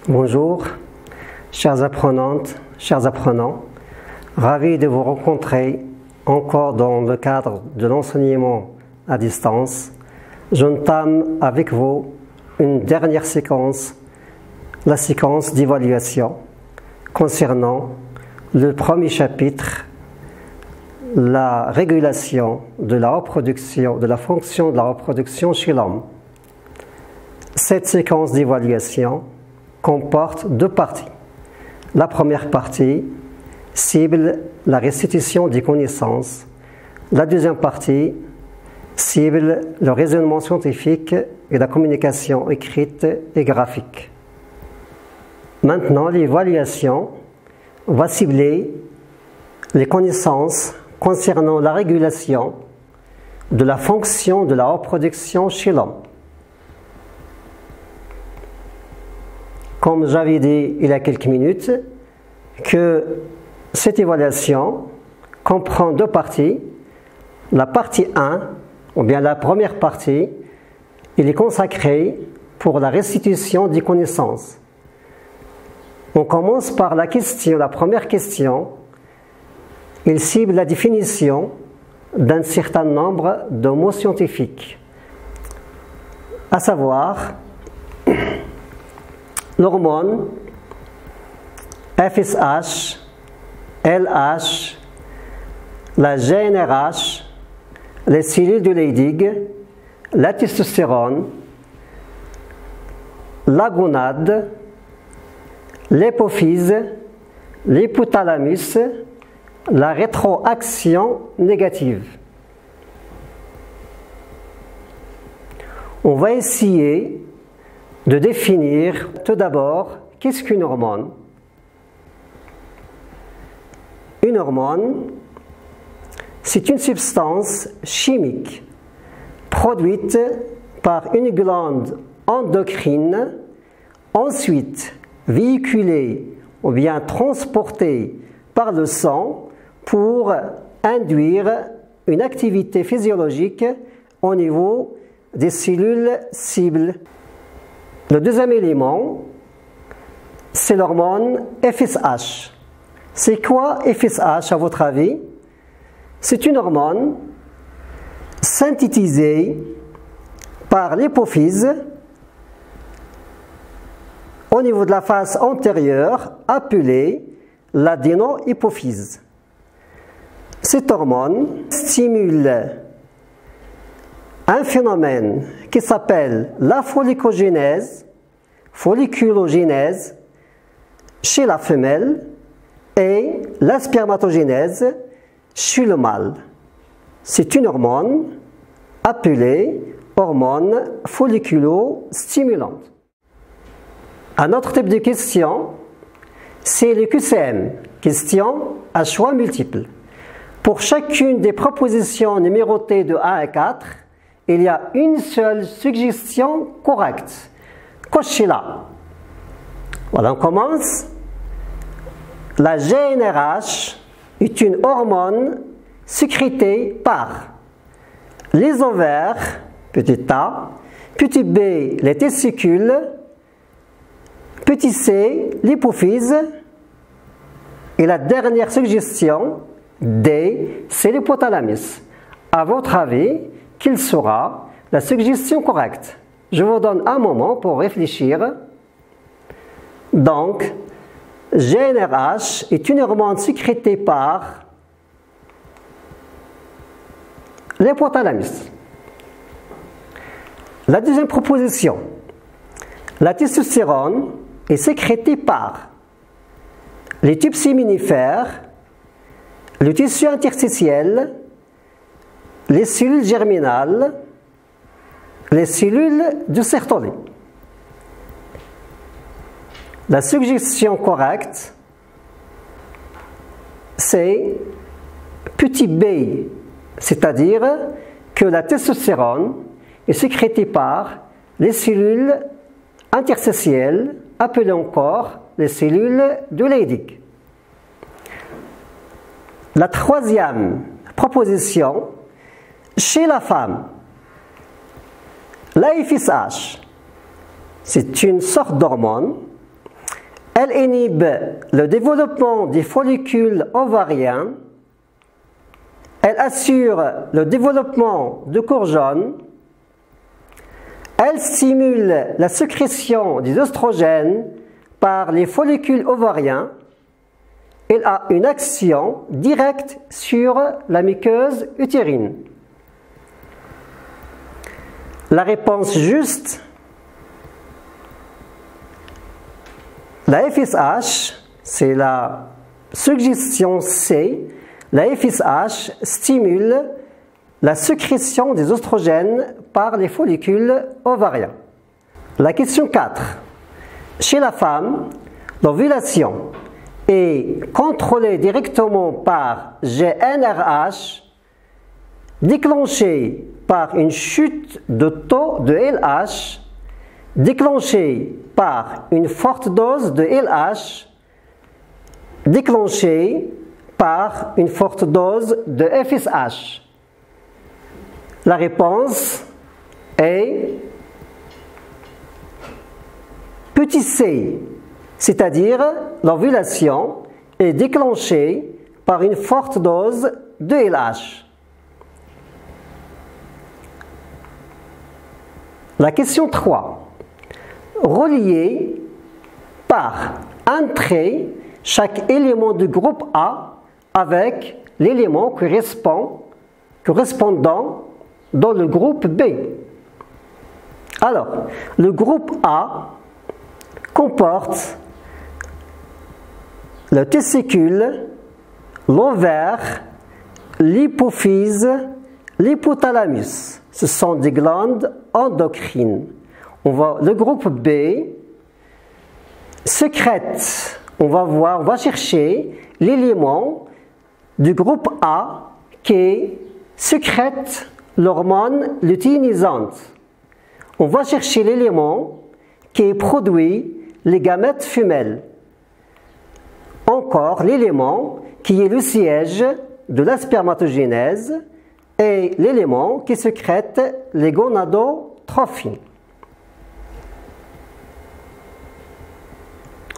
Bonjour, chères apprenantes, chers apprenants, ravi de vous rencontrer encore dans le cadre de l'enseignement à distance. J'entame avec vous une dernière séquence, la séquence d'évaluation concernant le premier chapitre, la régulation de la reproduction, de la fonction de la reproduction chez l'homme. Cette séquence d'évaluation comporte deux parties. La première partie cible la restitution des connaissances. La deuxième partie cible le raisonnement scientifique et la communication écrite et graphique. Maintenant, l'évaluation va cibler les connaissances concernant la régulation de la fonction de la reproduction chez l'homme. Comme j'avais dit il y a quelques minutes, que cette évaluation comprend deux parties. La partie 1, ou bien la première partie, elle est consacrée pour la restitution des connaissances. On commence par la première question. Il cible la définition d'un certain nombre de mots scientifiques, à savoir l'hormone, FSH, LH, la GnRH, les cellules de Leydig, la testostérone, la gonade, l'hypophyse, l'hypothalamus, la rétroaction négative. On va essayer de définir tout d'abord qu'est-ce qu'une hormone. Une hormone, c'est une substance chimique produite par une glande endocrine, ensuite véhiculée ou bien transportée par le sang pour induire une activité physiologique au niveau des cellules cibles. Le deuxième élément, c'est l'hormone FSH. C'est quoi FSH à votre avis? C'est une hormone synthétisée par l'hypophyse au niveau de la face antérieure appelée l'adénohypophyse. Cette hormone stimule un phénomène qui s'appelle la folliculogénèse chez la femelle et la spermatogénèse chez le mâle. C'est une hormone appelée hormone folliculostimulante. Un autre type de question, c'est le QCM, question à choix multiple. Pour chacune des propositions numérotées de 1 à 4, il y a une seule suggestion correcte. Cochez-la. Voilà, on commence. La GnRH est une hormone sécrétée par les ovaires, petit a, petit b, les testicules, petit c, l'hypophyse, et la dernière suggestion, D, c'est l'hypothalamus. À votre avis, quelle sera la suggestion correcte? Je vous donne un moment pour réfléchir. Donc, GnRH est une hormone sécrétée par l'hypothalamus. La deuxième proposition, la testostérone est sécrétée par les tubes séminifères, le tissu interstitiel, les cellules germinales, les cellules du Sertoli. La suggestion correcte, c'est petit b, c'est-à-dire que la testostérone est sécrétée par les cellules interstitielles, appelées encore les cellules de Leydig. La troisième proposition, chez la femme, la FSH, c'est une sorte d'hormone Elle inhibe le développement des follicules ovariens. Elle assure le développement de corps jaunes. Elle stimule la sécrétion des oestrogènes par les follicules ovariens. Elle a une action directe sur la muqueuse utérine. La réponse juste, la FSH, c'est la suggestion C. La FSH stimule la sécrétion des oestrogènes par les follicules ovariens. La question 4. Chez la femme, l'ovulation est contrôlée directement par GnRH, déclenchée par une chute de taux de LH, déclenchée par une forte dose de LH, déclenchée par une forte dose de FSH. La réponse est petit c, c'est-à-dire l'ovulation est déclenchée par une forte dose de LH. La question 3. Relier par un trait chaque élément du groupe A avec l'élément correspondant dans le groupe B. Alors, le groupe A comporte le testicule, l'ovaire, l'hypophyse, l'hypothalamus. Ce sont des glandes endocrines. Le groupe B sécrète, on va chercher l'élément du groupe A qui sécrète l'hormone lutéinisante. On va chercher l'élément qui produit les gamètes femelles. Encore l'élément qui est le siège de la spermatogénèse et l'élément qui sécrète les gonadotrophies.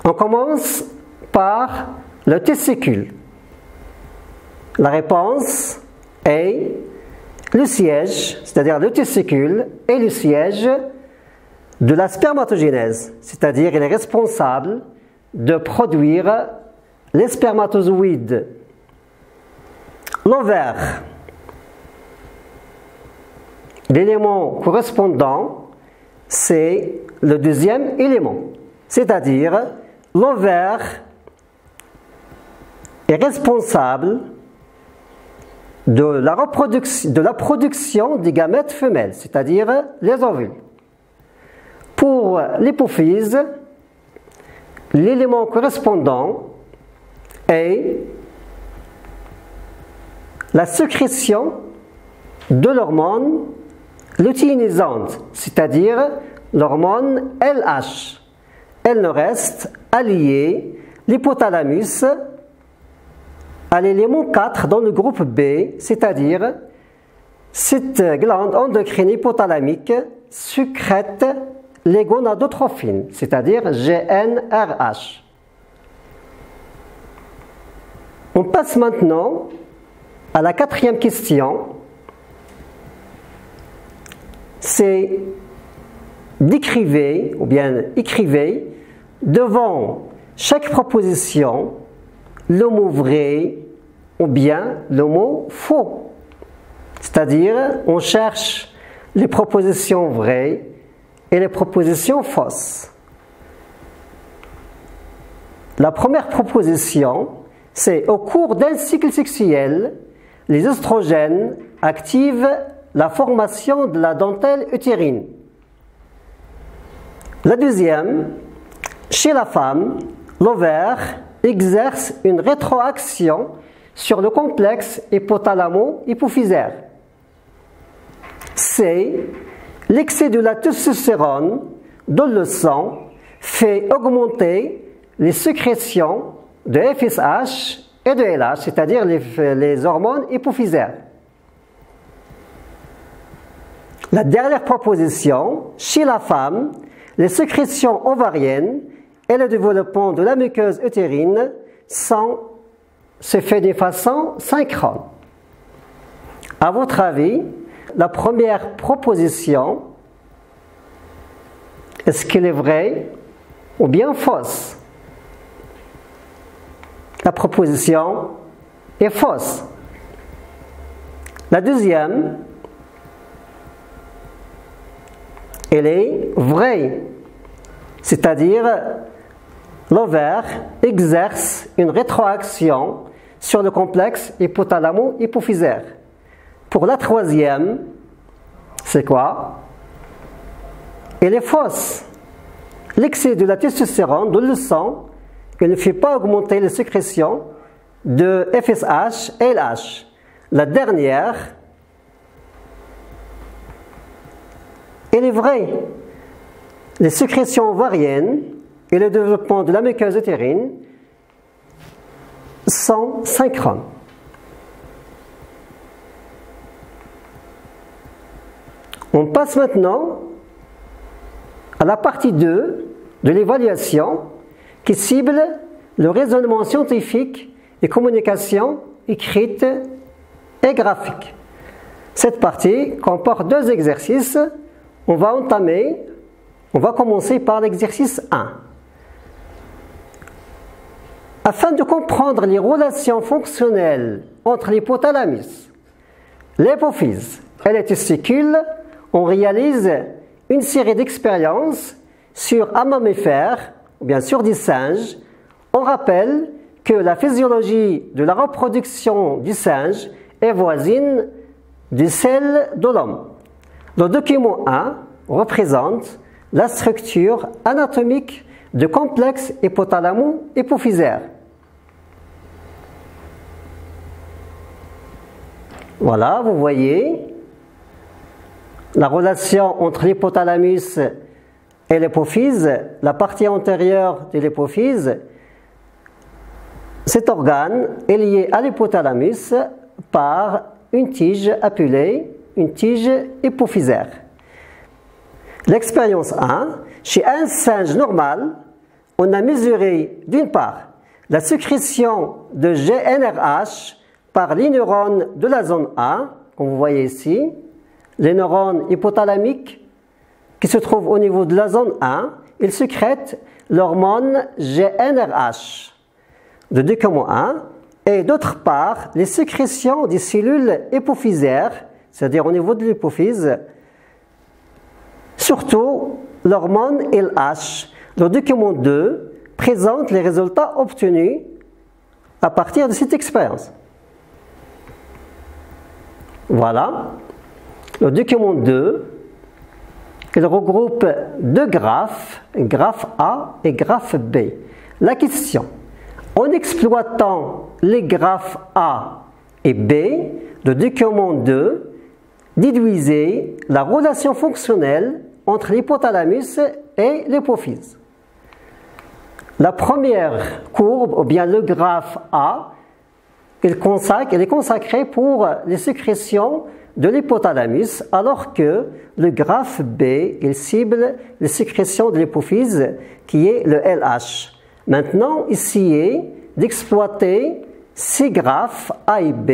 On commence par le testicule. La réponse est le siège, c'est-à-dire le testicule, est le siège de la spermatogénèse, c'est-à-dire il est responsable de produire les spermatozoïdes. L'ovaire, l'élément correspondant, c'est le deuxième élément, c'est-à-dire l'ovaire est responsable de la production des gamètes femelles, c'est-à-dire les ovules. Pour l'hypophyse, l'élément correspondant est la sécrétion de l'hormone lutéinisante, c'est-à-dire l'hormone LH. Elle ne reste alliée l'hypothalamus à l'élément 4 dans le groupe B, c'est-à-dire cette glande endocrine hypothalamique sécrète les gonadotrophines, c'est-à-dire GnRH. On passe maintenant à la quatrième question. C'est d'écrivez, ou bien écrivez, devant chaque proposition, le mot vrai ou bien le mot faux. C'est-à-dire, on cherche les propositions vraies et les propositions fausses. La première proposition, c'est au cours d'un cycle sexuel, les oestrogènes activent la formation de la dentelle utérine. La deuxième, chez la femme, l'ovaire exerce une rétroaction sur le complexe hypothalamo-hypophysaire. C. L'excès de la testostérone dans le sang fait augmenter les sécrétions de FSH et de LH, c'est-à-dire les hormones hypophysaires. La dernière proposition, chez la femme, les sécrétions ovariennes et le développement de la muqueuse utérine se fait d'une façon synchrone. À votre avis, la première proposition, est-ce qu'elle est vraie ou bien fausse? La proposition est fausse. La deuxième, elle est vraie, c'est-à-dire l'ovaire exerce une rétroaction sur le complexe hypothalamo-hypophysaire. Pour la troisième, c'est quoi? Elle est fausse. L'excès de la testostérone dans le sang, il ne fait pas augmenter les sécrétions de FSH et LH. La dernière, elle est vraie. Les sécrétions ovariennes et le développement de la muqueuse utérine sont synchrones. On passe maintenant à la partie 2 de l'évaluation qui cible le raisonnement scientifique et communication écrite et graphique. Cette partie comporte 2 exercices. On va commencer par l'exercice 1. Afin de comprendre les relations fonctionnelles entre l'hypothalamus, l'hypophyse et les testicules, on réalise une série d'expériences sur un mammifère, ou bien sur des singes. On rappelle que la physiologie de la reproduction du singe est voisine de celle de l'homme. Le document 1 représente la structure anatomique du complexe hypothalamo-hypophysaire. Voilà, vous voyez la relation entre l'hypothalamus et l'hypophyse. La partie antérieure de l'hypophyse, cet organe est lié à l'hypothalamus par une tige appelée une tige hypophysaire. L'expérience 1, chez un singe normal, on a mesuré d'une part la sécrétion de GnRH par les neurones de la zone A, comme vous voyez ici, les neurones hypothalamiques qui se trouvent au niveau de la zone 1, ils sécrètent l'hormone GnRH de document 1, et d'autre part les sécrétions des cellules hypophysaires, c'est-à-dire au niveau de l'hypophyse, surtout l'hormone LH. Le document 2 présente les résultats obtenus à partir de cette expérience. Voilà. Le document 2, il regroupe 2 graphes, graphe A et graphe B. La question, en exploitant les graphes A et B, le document 2 déduisait la relation fonctionnelle entre l'hypothalamus et l'hypophyse. La première courbe, ou bien le graphe A, il est consacré pour les sécrétions de l'hypothalamus, alors que le graphe B, il cible les sécrétions de l'hypophyse, qui est le LH. Maintenant, essayez d'exploiter ces graphes A et B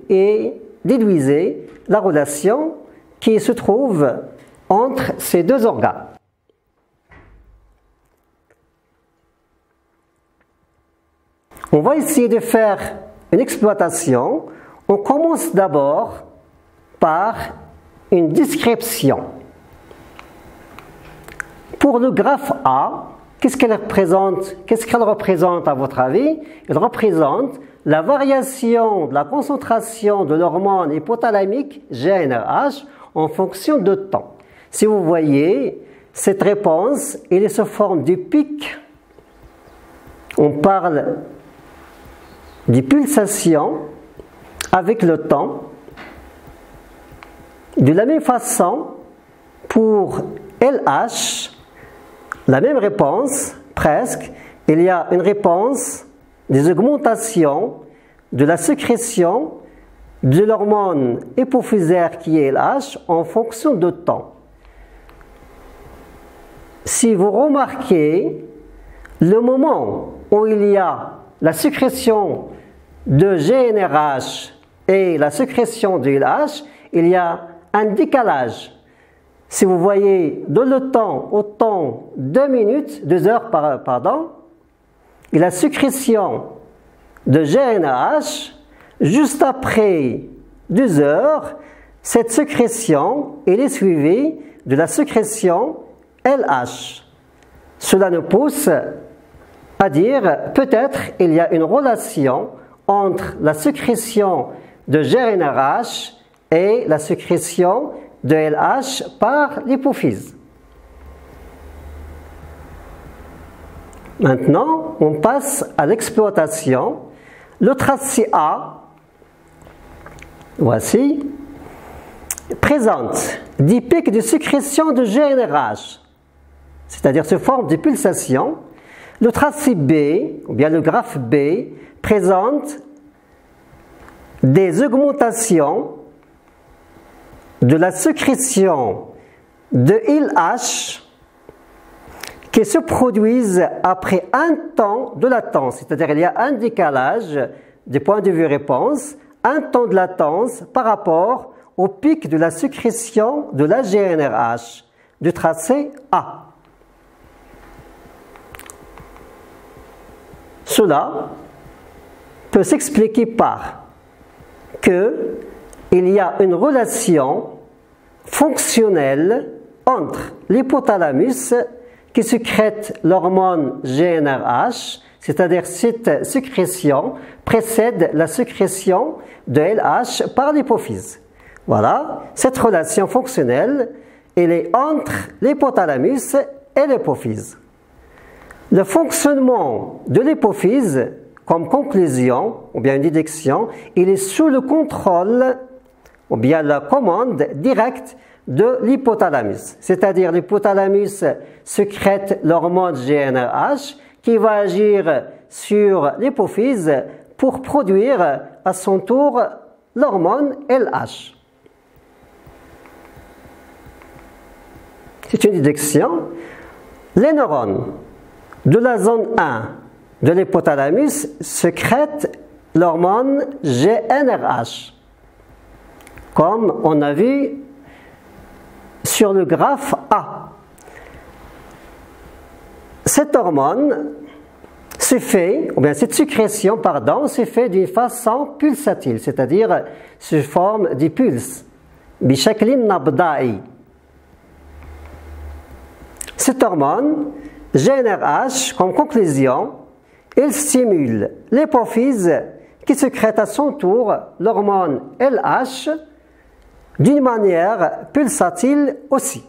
et déduisez la relation qui se trouve entre ces 2 organes. On va essayer de faire une exploitation. On commence d'abord par une description. Pour le graphe A, qu'est-ce qu'elle représente à votre avis? Elle représente la variation de la concentration de l'hormone hypothalamique GnRH en fonction de temps. Si vous voyez, cette réponse, elle est sous forme de pic. On parle des pulsations avec le temps. De la même façon, pour LH, la même réponse, presque, il y a une réponse des augmentations de la sécrétion de l'hormone hypophysaire qui est LH en fonction de temps. Si vous remarquez, le moment où il y a la sécrétion de GnRH et la sécrétion de LH, il y a un décalage. Si vous voyez dans le temps, au temps 2 heures, pardon, et la sécrétion de GnRH, juste après 2 heures, cette sécrétion elle est suivie de la sécrétion LH. Cela nous pousse à dire peut-être il y a une relation entre la sécrétion de GnRH et la sécrétion de LH par l'hypophyse. Maintenant, on passe à l'exploitation. Le tracé A, voici, présente des pics de sécrétion de GnRH, c'est-à-dire sous forme de pulsation. Le tracé B, ou bien le graphe B, présente des augmentations de la sécrétion de LH qui se produisent après un temps de latence, c'est-à-dire il y a un décalage du point de vue réponse, un temps de latence par rapport au pic de la sécrétion de la GnRH du tracé A. Cela peut s'expliquer par que il y a une relation fonctionnelle entre l'hypothalamus qui sécrète l'hormone GnRH, c'est-à-dire cette sécrétion précède la sécrétion de LH par l'hypophyse. Voilà, cette relation fonctionnelle, elle est entre l'hypothalamus et l'hypophyse. Le fonctionnement de l'hypophyse, comme conclusion, ou bien une déduction, il est sous le contrôle, ou bien la commande directe de l'hypothalamus. C'est-à-dire l'hypothalamus sécrète l'hormone GnRH qui va agir sur l'hypophyse pour produire à son tour l'hormone LH. C'est une déduction. Les neurones de la zone 1 de l'hypothalamus sécrètent l'hormone GnRH, comme on a vu sur le graphe A. Cette hormone se fait, ou bien cette sécrétion, pardon, se fait d'une façon pulsatile, c'est-à-dire sous forme de pulse. بشكل نبضائي. Cette hormone, GnRH, comme conclusion, elle stimule l'hypophyse qui sécrète à son tour l'hormone LH d'une manière pulsatile aussi.